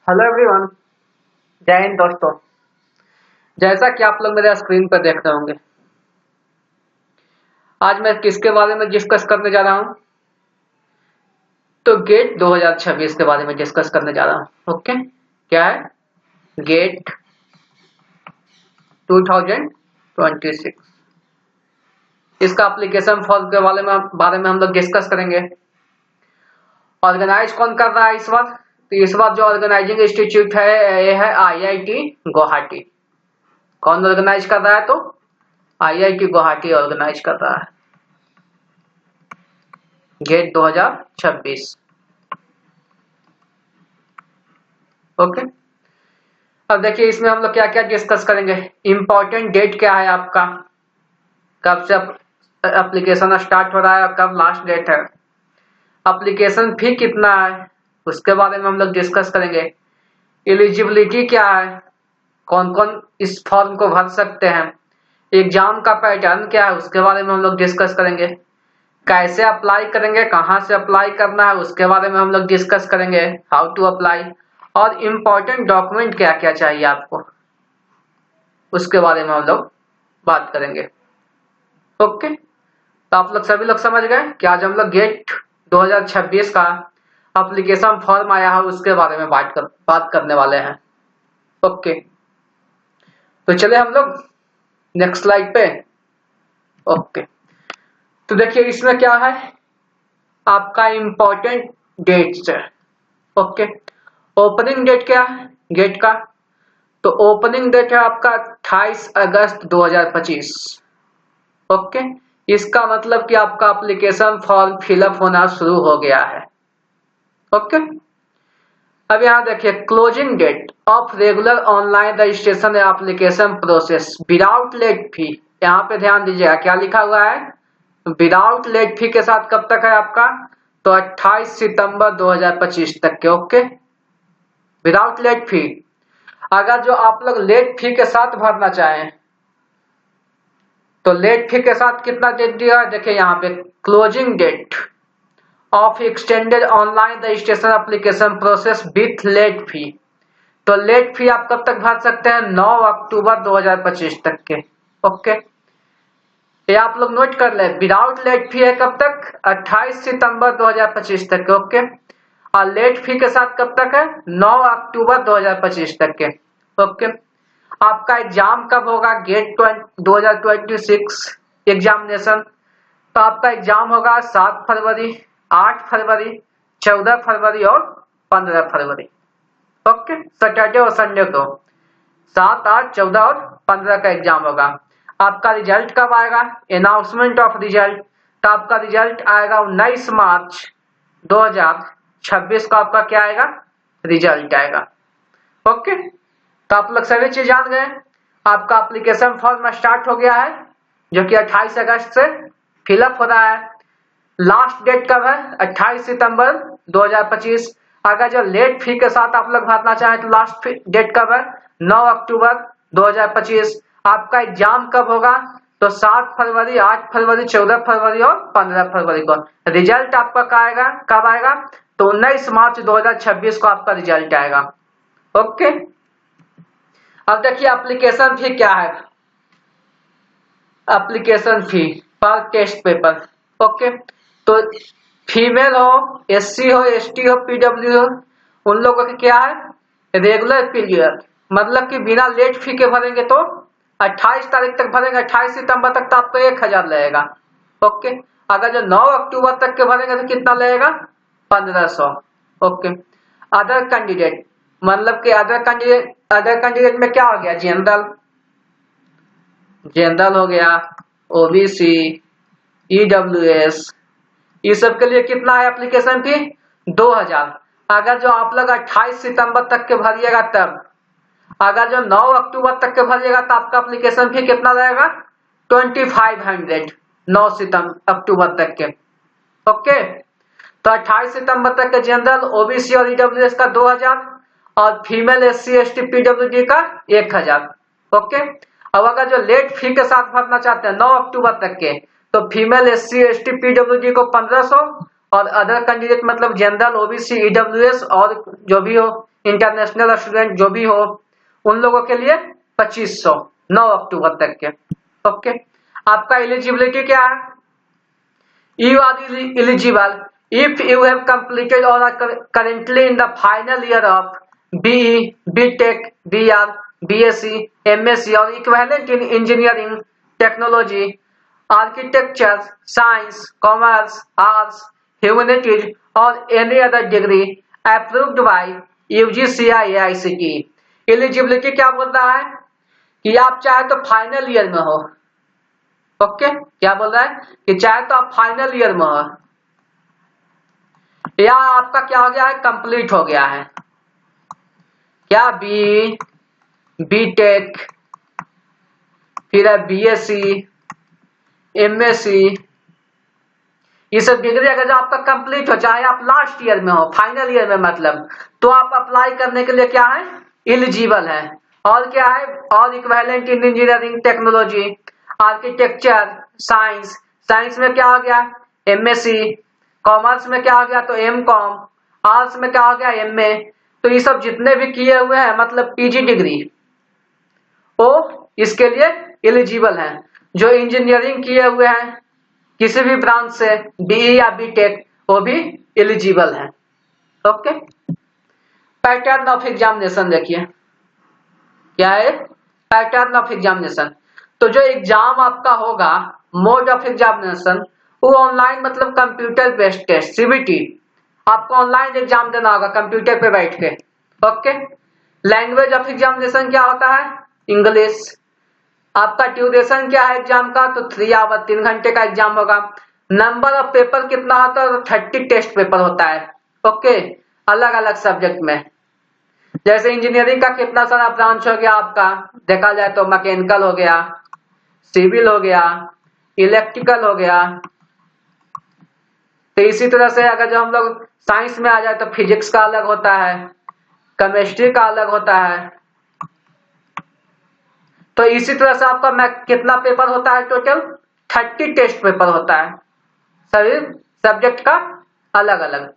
Hello everyone, जय हिंद दोस्तों। जैसा कि आप लोग मेरे स्क्रीन पर देख रहे होंगे, आज मैं किसके बारे में डिस्कस करने जा रहा हूं? तो गेट 2026 के बारे में डिस्कस करने जा रहा हूं। ओके, क्या है गेट 2026? इसका एप्लीकेशन फॉर्म के बारे में हम लोग डिस्कस करेंगे। ऑर्गेनाइज कौन कर रहा है इस बार? तो इस बार जो ऑर्गेनाइजिंग इंस्टीट्यूट है ये है IIT गुवाहाटी। कौन ऑर्गेनाइज कर रहा है? तो IIT गुवाहाटी ऑर्गेनाइज कर रहा है गेट 2026। ओके, अब देखिए इसमें हम लोग क्या क्या डिस्कस करेंगे। इंपॉर्टेंट डेट क्या है आपका, कब से एप्लीकेशन स्टार्ट हो रहा है और कब लास्ट डेट है। एप्लीकेशन फी कितना है उसके बारे में हम लोग डिस्कस करेंगे। एलिजिबिलिटी क्या है, कौन कौन इस फॉर्म को भर सकते हैं। एग्जाम का पैटर्न क्या है उसके बारे में हम लोग डिस्कस करेंगे। कैसे अप्लाई करेंगे, कहाँ से अप्लाई करना है उसके बारे में हम लोग डिस्कस करेंगे। हाउ टू अप्लाई, और इम्पोर्टेंट डॉक्यूमेंट क्या क्या चाहिए आपको उसके बारे में हम लोग बात करेंगे। ओके, तो आप लोग सभी लोग समझ गए कि आज हम लोग गेट 2026 का एप्लीकेशन फॉर्म आया है उसके बारे में बात करने वाले हैं। ओके, तो चले हम लोग नेक्स्ट स्लाइड पे। ओके, तो देखिए इसमें क्या है, आपका इम्पोर्टेंट डेट्स है। ओके, ओपनिंग डेट क्या है गेट का? तो ओपनिंग डेट है आपका 28 अगस्त 2025। ओके, इसका मतलब कि आपका एप्लीकेशन फॉर्म फिलअप होना शुरू हो गया है। ओके, अब यहाँ देखिए closing date of regular online registration application process without late fee. यहाँ पे ध्यान दीजिएगा क्या लिखा हुआ है, विदाउट लेट फी के साथ कब तक है आपका? तो 28 सितंबर 2025 तक के। Okay, without late fee. अगर जो आप लोग लेट फी के साथ भरना चाहें तो लेट फी के साथ कितना डेट दिया है, देखिए यहाँ पे closing date of extended online registration application process with late fee. तो लेट फी आप कब तक भर सकते हैं? 9 अक्टूबर 2025 तक के। ओके, ये आप लोग नोट कर ले, विदाउट लेट फी है कब तक? 28 सितंबर 2025 तक के। ओके, और लेट फी के साथ कब तक है? 9 अक्टूबर 2025 तक के। ओके, आपका एग्जाम कब होगा? GATE 2026 examination. तो आपका एग्जाम होगा 7 फरवरी, 8 फरवरी, 14 फरवरी और 15 फरवरी। ओके, सैटरडे और संडे को 7, 8, 14 और 15 का एग्जाम होगा। आपका रिजल्ट कब आएगा? Announcement of result. तो आपका रिजल्ट आएगा 19 मार्च 2026 को। आपका क्या आएगा? रिजल्ट आएगा। ओके, तो आप लोग सभी चीज जान गए। आपका एप्लीकेशन फॉर्म स्टार्ट हो गया है जो कि 28 अगस्त से फिलअप हो रहा है। लास्ट डेट कब है? 28 सितंबर 2025। अगर जो लेट फी के साथ आप लोग भरना चाहें तो लास्ट डेट कब है? 9 अक्टूबर 2025। आपका एग्जाम कब होगा? तो 7 फरवरी, 8 फरवरी, 14 फरवरी और 15 फरवरी को। रिजल्ट आपका कब आएगा? तो 19 मार्च 2026 को आपका रिजल्ट आएगा। ओके, अब देखिए एप्लीकेशन फी क्या है। एप्लीकेशन फी पर टेस्ट पेपर। ओके, तो फीमेल हो, SC हो, ST हो, PW हो, उन लोगों के क्या है? रेगुलर पीरियड, मतलब कि बिना लेट फी के भरेंगे तो 28 तारीख तक भरेंगे, 28 सितंबर तक तो आपको 1000 लगेगा। ओके, अगर जो 9 अक्टूबर तक के भरेंगे तो कितना लगेगा? 1500। ओके, अदर कैंडिडेट, मतलब कि अदर कैंडिडेट में क्या हो गया? जनरल हो गया, OBC, EWS, ये सब के लिए कितना है एप्लीकेशन फी? 2000। अगर जो आप लोग 28 सितंबर तक के भरिएगा तब, अगर जो 9 अक्टूबर तक के भरिएगा तो आपका एप्लीकेशन फी कितना रहेगा? 2500 9 अक्टूबर तक के। ओके, तो 28 सितंबर तक के जनरल, OBC और EWS का 2000 और फीमेल, SC, ST, PWD का 1000। ओके, अब अगर जो लेट फी के साथ भरना चाहते हैं 9 अक्टूबर तक के, तो फीमेल, SC, ST, PWD को 1500 और अदर कैंडिडेट मतलब जनरल, OBC, EWS और जो भी हो इंटरनेशनल स्टूडेंट जो भी हो उन लोगों के लिए 2500 9 अक्टूबर तक के। ओके, आपका एलिजिबिलिटी क्या है? You are eligible if you have completed or are currently in the final year of BE, BTech, BR, BSc, MSc or equivalent in engineering, technology, architecture, science, commerce, arts, humanities or any other degree approved by UGC या AICTE। Eligibility क्या बोल रहा है कि आप चाहे तो final year में हो। ओके, क्या बोल रहा है कि चाहे तो आप फाइनल ईयर में हो या आपका क्या हो गया है, कंप्लीट हो गया है, क्या बी, बीटेक, फिर है बीएससी, एमएससी, ये सब डिग्री अगर जो आपका कंप्लीट हो, चाहे आप लास्ट ईयर में हो, फाइनल ईयर में मतलब, तो आप अप्लाई करने के लिए क्या है, एलिजिबल है। और क्या है, और इक्विवेलेंट इन engineering, technology, architecture, science, science में क्या हो गया, एमएससी, कॉमर्स में क्या हो गया तो एमकॉम, आर्ट्स में क्या हो गया एमए। तो ये सब जितने भी किए हुए हैं मतलब पीजी डिग्री, वो इसके लिए एलिजिबल हैं। जो इंजीनियरिंग किए हुए हैं किसी भी ब्रांच से, बीई या बीटेक, वो भी एलिजिबल है। ओके, पैटर्न ऑफ एग्जामिनेशन देखिए क्या है, पैटर्न ऑफ एग्जामिनेशन। तो जो एग्जाम आपका होगा, मोड ऑफ एग्जामिनेशन, वो ऑनलाइन मतलब कंप्यूटर बेस्ड टेस्ट, सीबीटी, आपको ऑनलाइन एग्जाम देना होगा कंप्यूटर पे बैठ के। ओके, लैंग्वेज ऑफ एग्जामिनेशन क्या होता है, इंग्लिश। आपका ड्यूरेशन क्या है एग्जाम का, तो 3 आवर 3 घंटे का एग्जाम होगा। नंबर ऑफ पेपर कितना होता है, तो 30 टेस्ट पेपर होता है। ओके, अलग अलग सब्जेक्ट में। जैसे इंजीनियरिंग का कितना सारा ब्रांच हो गया आपका, देखा जाए तो मैकेनिकल हो गया, सिविल हो गया, इलेक्ट्रिकल हो गया। तो इसी तरह से अगर जो हम लोग साइंस में आ जाए तो फिजिक्स का अलग होता है, केमिस्ट्री का अलग होता है। तो इसी तरह से आपका कितना पेपर होता है, टोटल 30 टेस्ट पेपर होता है, सभी सब्जेक्ट का अलग अलग।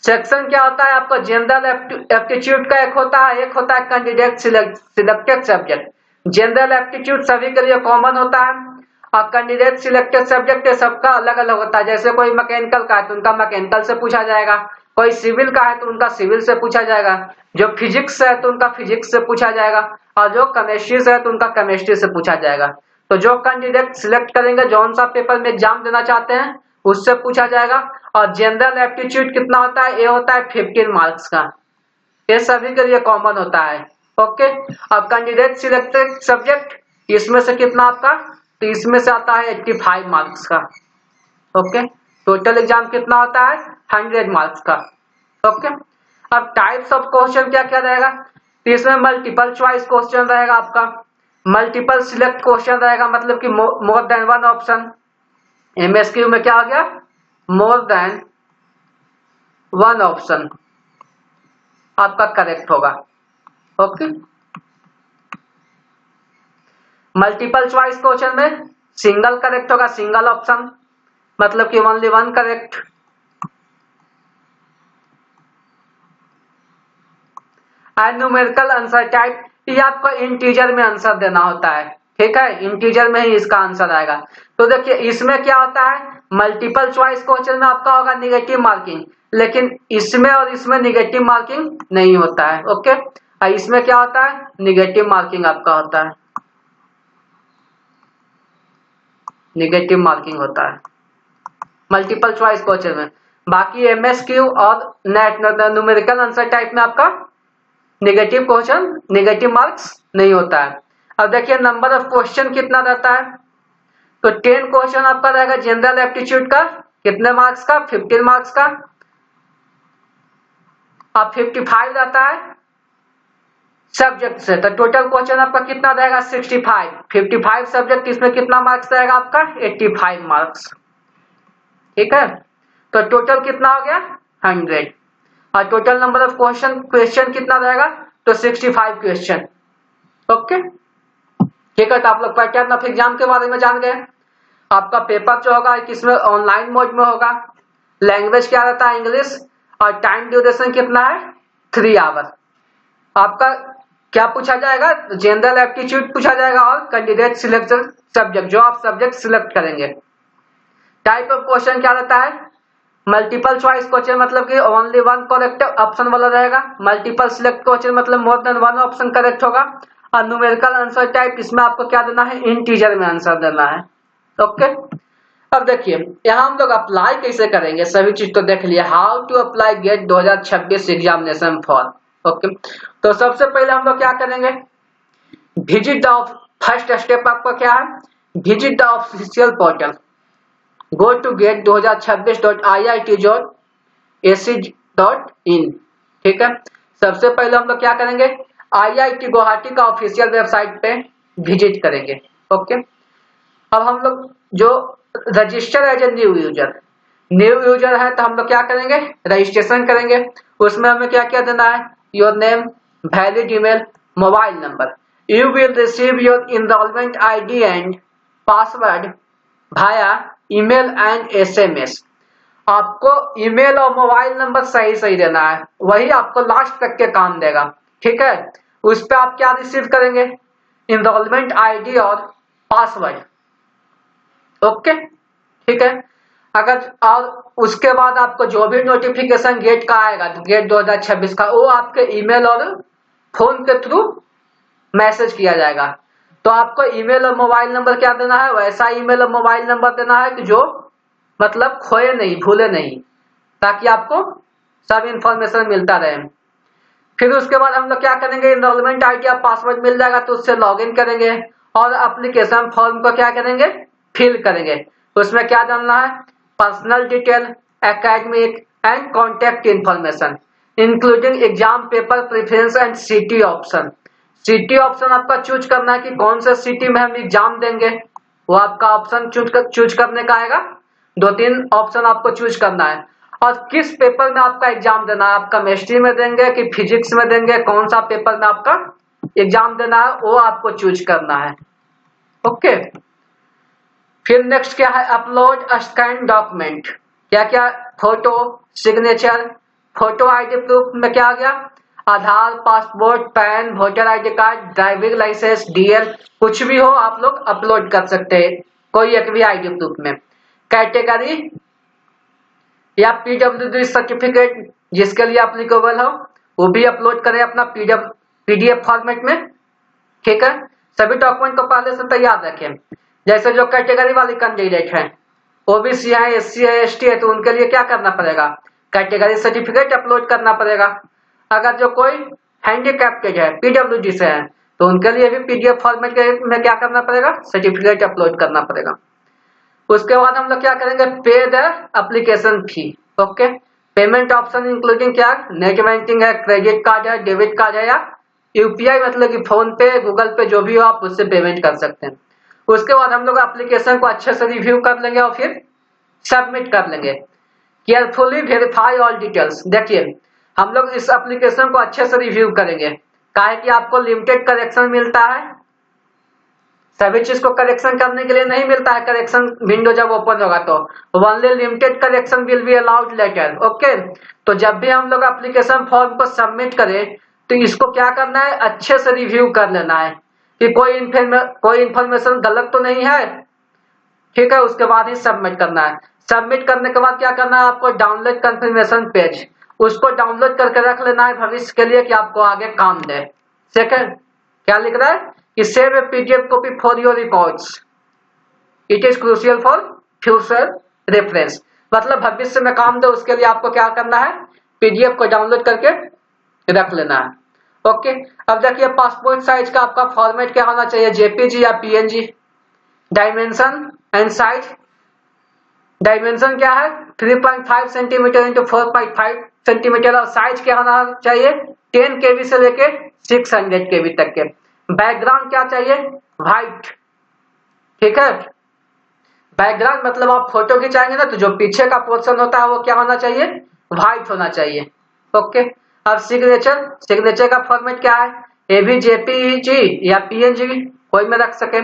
सेक्शन क्या होता है आपका, जनरल एप्टीट्यूड का एक होता है candidate selected subject. General aptitude सभी के लिए कॉमन होता है और कैंडिडेट सिलेक्टेड सब्जेक्ट सबका अलग अलग होता है। जैसे कोई मैकेनिकल का है तो उनका मैकेनिकल से पूछा जाएगा, कोई सिविल का है तो उनका सिविल से पूछा जाएगा, जो फिजिक्स है तो उनका फिजिक्स से पूछा जाएगा, और जो केमिस्ट्री से है तो उनका केमिस्ट्री से पूछा जाएगा। तो जो कैंडिडेट सिलेक्ट करेंगे, जौन सा पेपर में एग्जाम देना चाहते हैं उससे पूछा जाएगा। और जनरल एप्टीट्यूड कितना होता है, ये होता है 15 मार्क्स का, ये सभी के लिए कॉमन होता है। ओके, अब कैंडिडेट सिलेक्टेड सब्जेक्ट, इसमें से कितना आपका, तो इसमें से आता है 85 मार्क्स का। ओके, टोटल एग्जाम कितना होता है, 100 मार्क्स का। ओके, अब टाइप्स ऑफ क्वेश्चन क्या क्या रहेगा, तो इसमें मल्टीपल चॉइस क्वेश्चन रहेगा आपका, मल्टीपल सिलेक्ट क्वेश्चन रहेगा, मतलब कि more than one option. MSQ में क्या आ गया, मोर देन वन ऑप्शन आपका करेक्ट होगा। ओके, मल्टीपल चॉइस क्वेश्चन में सिंगल करेक्ट होगा, सिंगल ऑप्शन, मतलब कि only one correct. And numerical answer type, ये आपको इंटीजर में आंसर देना होता है, ठीक है, इंटीजर में ही इसका आंसर आएगा। तो देखिए इसमें क्या होता है, मल्टीपल चॉइस क्वेश्चन में आपका होगा निगेटिव मार्किंग, लेकिन इसमें और इसमें निगेटिव मार्किंग नहीं होता है। ओके, और इसमें क्या होता है, निगेटिव मार्किंग आपका होता है, निगेटिव मार्किंग होता है मल्टीपल चॉइस क्वेश्चन में। बाकी एमएसक्यू और नेट न्यूमेरिकल आंसर टाइप में आपका नेगेटिव क्वेश्चन, नेगेटिव मार्क्स नहीं होता है। अब देखिए नंबर ऑफ क्वेश्चन कितना रहता है, तो 10 क्वेश्चन आपका रहेगा जनरल एप्टीट्यूड का, कितने मार्क्स का, 15 मार्क्स का। अब 55 रहता है सब्जेक्ट से, तो टोटल क्वेश्चन आपका कितना रहेगा, 65। 55 सब्जेक्ट, इसमें कितना मार्क्स रहेगा आपका, 85 मार्क्स, ठीक है। तो टोटल कितना हो गया, 100। और टोटल नंबर ऑफ क्वेश्चन कितना रहेगा, तो 65 क्वेश्चन। ओके, ठीक है। तो आप लोग पैटर्न ऑफ एग्जाम के बारे में जान गए। आपका पेपर जो होगा किसमें, ऑनलाइन मोड में होगा। लैंग्वेज क्या रहता है, इंग्लिश। और टाइम ड्यूरेशन कितना है, 3 आवर। आपका क्या पूछा जाएगा, जनरल एप्टीट्यूड पूछा जाएगा और कैंडिडेट सिलेक्शन सब्जेक्ट, जो आप सब्जेक्ट सिलेक्ट करेंगे। टाइप ऑफ क्वेश्चन क्या रहता है, मल्टीपल चॉइस क्वेश्चन मतलब कि ओनली वन करेक्ट ऑप्शन वाला रहेगा। मल्टीपल सिलेक्ट क्वेश्चन मतलब more than one option correct होगा। और न्यूमेरिकल आंसर टाइप, इसमें आपको क्या देना है, इंटीजर में आंसर देना है। ओके, अब देखिए यहाँ हम लोग अप्लाई कैसे करेंगे, सभी चीज तो देख लिया। How to apply GATE 2026 examination form. Okay, तो सबसे पहले हम लोग क्या करेंगे, विजिट द, फर्स्ट स्टेप आपका क्या है, visit the official portal, go to get2026.iit.ac.in। ठीक है, सबसे पहले हम लोग क्या करेंगे, IIT गुवाहाटी का ऑफिशियल वेबसाइट पे विजिट करेंगे। ओके, अब हम लोग जो register as a new user है, तो हम लोग क्या करेंगे, रजिस्ट्रेशन करेंगे। उसमें हमें क्या क्या देना है, your name, valid email, mobile number. You will receive your enrolment ID and password via email and SMS। आपको ईमेल और मोबाइल नंबर सही सही देना है, वही आपको लास्ट तक के काम देगा। ठीक है, उस पर आप क्या रिसीव करेंगे, इनरोलमेंट ID और पासवर्ड। ओके, ठीक है, अगर और उसके बाद आपको जो भी नोटिफिकेशन गेट का आएगा, गेट 2026 का, वो आपके ईमेल और फोन के थ्रू मैसेज किया जाएगा। तो आपको ईमेल और मोबाइल नंबर क्या देना है, वैसा ईमेल और मोबाइल नंबर देना है कि जो मतलब खोए नहीं, भूले नहीं, ताकि आपको सब इंफॉर्मेशन मिलता रहे। फिर उसके बाद हम लोग क्या करेंगे, इनरोलमेंट ID या पासवर्ड मिल जाएगा तो उससे लॉगिन करेंगे और एप्लीकेशन फॉर्म को क्या करेंगे, फिल करेंगे। उसमें क्या डालना है, personal detail, academic and contact information including exam paper preference and city option. City option आपका चूज करना है कि कौन सा सिटी में हम एग्जाम देंगे, वो आपका ऑप्शन चूज करने का आएगा। 2-3 ऑप्शन आपको चूज करना है, और किस पेपर में आपका एग्जाम देना है, आप केमिस्ट्री में देंगे कि फिजिक्स में देंगे, कौन सा पेपर में आपका एग्जाम देना है वो आपको चूज करना है। ओके, फिर नेक्स्ट क्या है, अपलोड स्कैन डॉक्यूमेंट। क्या क्या, photo, signature, photo ID proof में क्या आ गया, Aadhaar, passport, PAN, voter ID card, driving licence, DL, कुछ भी हो आप लोग अपलोड कर सकते हैं, कोई एक भी ID प्रूफ में। कैटेगरी या PWD सर्टिफिकेट जिसके लिए एप्लीकेबल हो वो भी अपलोड करें अपना PDF फॉर्मेट में। ठीक है, सभी डॉक्यूमेंट को पहले से तैयार रखें। जैसे जो कैटेगरी वाली कैंडिडेट है, OBC है, SC है, ST है, तो उनके लिए क्या करना पड़ेगा, कैटेगरी सर्टिफिकेट अपलोड करना पड़ेगा। अगर जो कोई हैंडीकैप्टेड है, PWD से है, तो उनके लिए भी PDF फॉर्मेट में क्या करना पड़ेगा, सर्टिफिकेट अपलोड करना पड़ेगा। उसके बाद हम लोग क्या करेंगे, पे the application fee. Okay, payment option including क्या, नेट बैंकिंग है, क्रेडिट कार्ड है, डेबिट कार्ड है, या UPI मतलब कि फोन पे, गूगल पे, जो भी हो आप उससे पेमेंट कर सकते हैं। उसके बाद हम लोग एप्लीकेशन को अच्छे से रिव्यू कर लेंगे और फिर सबमिट कर लेंगे। Carefully verify all details. देखिए हम लोग इस एप्लीकेशन को अच्छे से रिव्यू करेंगे, काहे कि आपको लिमिटेड करेक्शन मिलता है, सभी चीज को करेक्शन करने के लिए नहीं मिलता है। करेक्शन विंडो जब ओपन होगा तो only limited correction will be allowed later. Okay, तो जब भी हम लोग एप्लीकेशन फॉर्म को सबमिट करें तो इसको क्या करना है, अच्छे से रिव्यू कर लेना है कि कोई इंफॉर्मेशन गलत तो नहीं है। ठीक है, उसके बाद ही सबमिट करना है। सबमिट करने के बाद क्या करना है, आपको डाउनलोड कंफर्मेशन पेज, उसको डाउनलोड करके रख लेना है भविष्य के लिए कि आपको आगे काम दे। सेकंड क्या लिख रहा है कि save A PDF copy for your records, it is crucial for future reference, मतलब भविष्य में काम दे उसके लिए आपको क्या करना है, PDF को डाउनलोड करके रख लेना है। ओके, अब देखिए पासपोर्ट साइज का आपका फॉर्मेट क्या होना चाहिए, JPG या PNG। Dimension and size, dimension क्या है 3.5 सेंटीमीटर इंटू 4.5 सेंटीमीटर, और साइज क्या होना चाहिए 10 KB से लेके 600 KB तक के। बैकग्राउंड क्या चाहिए, व्हाइट। ठीक है, बैकग्राउंड मतलब आप फोटो खिंचाएंगे ना, तो जो पीछे का पोर्शन होता है वो क्या होना चाहिए, व्हाइट होना चाहिए। ओके, अब सिग्नेचर का फॉर्मेट क्या है, AV, JPG या PNG, कोई में रख सके।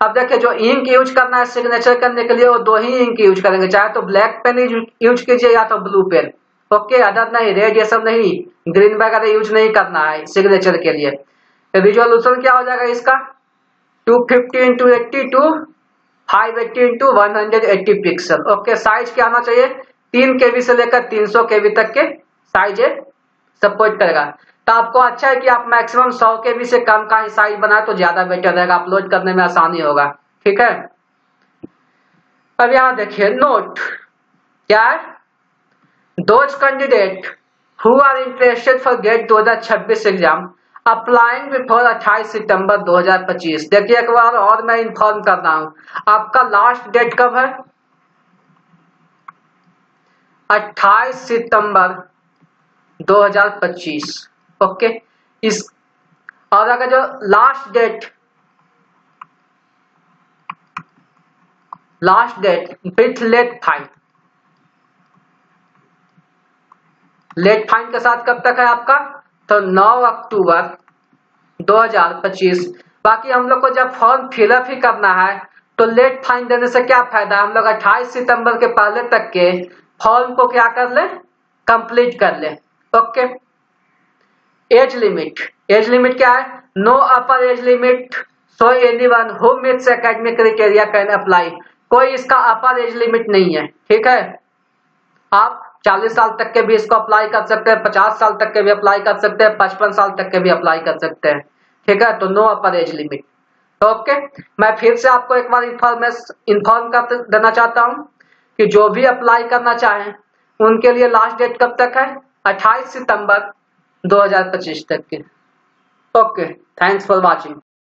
अब देखिए जो इंक यूज करना है सिग्नेचर करने के लिए वो 2 ही इंक यूज करेंगे, चाहे तो ब्लैक पेन यूज कीजिए या तो ब्लू पेन। ओके, अदर नहीं, रेड ये सब नहीं, ग्रीन वगैरह यूज नहीं करना है सिग्नेचर के लिए। रिजोल्यूशन क्या हो जाएगा इसका 250 into 80 to 580 into 180 pixel. Okay, size क्या आना चाहिए 3 केबी से लेकर 300 केबी तक के साइज सपोर्ट करेगा। तो आपको अच्छा है कि आप मैक्सिमम 100 केबी से कम का ही साइज बनाए तो ज्यादा बेटर रहेगा, अपलोड करने में आसानी होगा। ठीक है, अब यहां देखिए नोट क्या है, those candidate who are interested for GATE 2026 exam applying before 28 सितंबर 2025। देखिए एक बार और मैं इन्फॉर्म कर रहा हूं, आपका लास्ट डेट कब है 28 सितंबर 2025। ओके, इस और अगर जो last date with late fine के साथ कब तक है आपका, तो 9 अक्टूबर 2025। बाकी हम लोग को जब फॉर्म फिलअप ही करना है तो लेट फाइन देने से क्या फायदा है, हम लोग 28 सितंबर के पहले तक के फॉर्म को क्या कर ले, कंप्लीट कर ले। ओके, एज लिमिट क्या है, no upper age limit, so anyone who meets academic criteria can apply. कोई इसका अपर एज लिमिट नहीं है। ठीक है, आप 40 साल तक के भी इसको अप्लाई कर सकते हैं, 50 साल तक के भी अप्लाई कर सकते हैं, 55 साल तक के भी अप्लाई कर सकते हैं। ठीक है, तो no upper age limit. Okay, मैं फिर से आपको एक बार इन्फॉर्म कर देना चाहता हूं कि जो भी अप्लाई करना चाहें उनके लिए लास्ट डेट कब तक है 28 सितंबर 2025 तक के। Okay, thanks for watching.